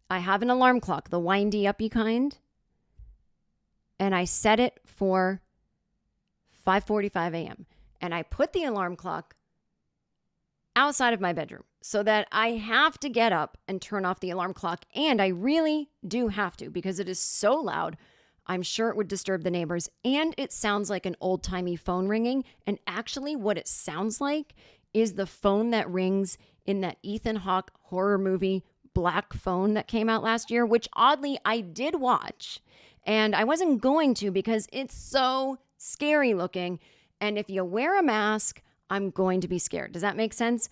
I have an alarm clock, the windy uppy kind, and I set it for 5:45 a.m. And I put the alarm clock outside of my bedroom so that I have to get up and turn off the alarm clock. And I really do have to because it is so loud. I'm sure it would disturb the neighbors. And it sounds like an old-timey phone ringing. And actually, what it sounds like is the phone that rings in that Ethan Hawke horror movie, Black Phone, that came out last year, which oddly I did watch. And I wasn't going to because it's so scary looking. And if you wear a mask, I'm going to be scared. Does that make sense?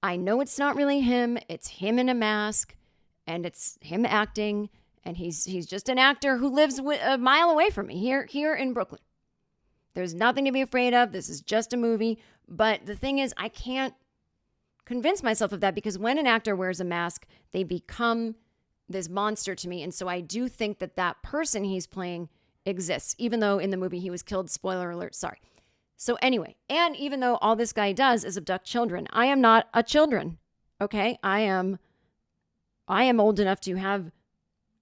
I know it's not really him. It's him in a mask, and it's him acting, and he's just an actor who lives a mile away from me here in Brooklyn. There's nothing to be afraid of. This is just a movie. But the thing is, I can't convince myself of that because when an actor wears a mask, they become this monster to me. And so I do think that that person he's playing exists, even though in the movie he was killed. Spoiler alert. Sorry. So anyway, and even though all this guy does is abduct children, I am not a children. Okay? I am old enough to have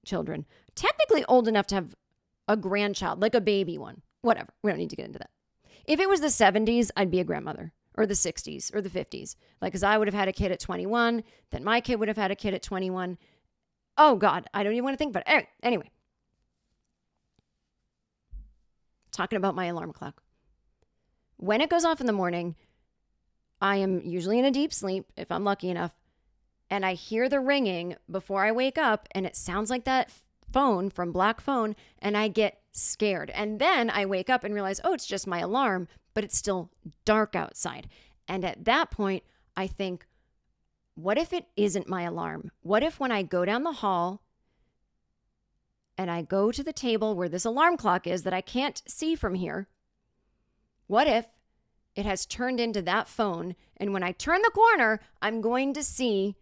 children. Technically old enough to have a grandchild, like a baby one. Whatever. We don't need to get into that. If it was the 70s, I'd be a grandmother, or the 60s, or the 50s. Like, because I would have had a kid at 21, then my kid would have had a kid at 21. Oh, God, I don't even want to think about it. Anyway. Talking about my alarm clock. When it goes off in the morning, I am usually in a deep sleep, if I'm lucky enough, and I hear the ringing before I wake up, and it sounds like that phone from Black Phone, and I get scared. And then I wake up and realize, oh, it's just my alarm, but it's still dark outside. And at that point, I think, what if it isn't my alarm? What if when I go down the hall and I go to the table where this alarm clock is that I can't see from here, what if it has turned into that phone, and when I turn the corner, I'm going to see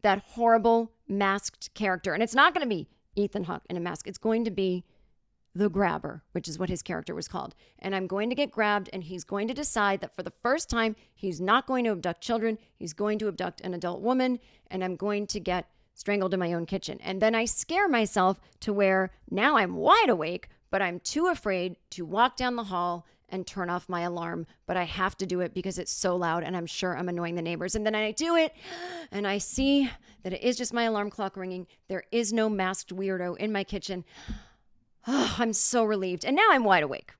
that horrible masked character. And it's not going to be Ethan Hawke in a mask. It's going to be the Grabber, which is what his character was called. And I'm going to get grabbed, and he's going to decide that for the first time, he's not going to abduct children. He's going to abduct an adult woman, and I'm going to get strangled in my own kitchen. And then I scare myself to where now I'm wide awake, but I'm too afraid to walk down the hall and turn off my alarm. But I have to do it because it's so loud, and I'm sure I'm annoying the neighbors. And then I do it, and I see that it is just my alarm clock ringing. There is no masked weirdo in my kitchen. Oh, I'm so relieved. And now I'm wide awake.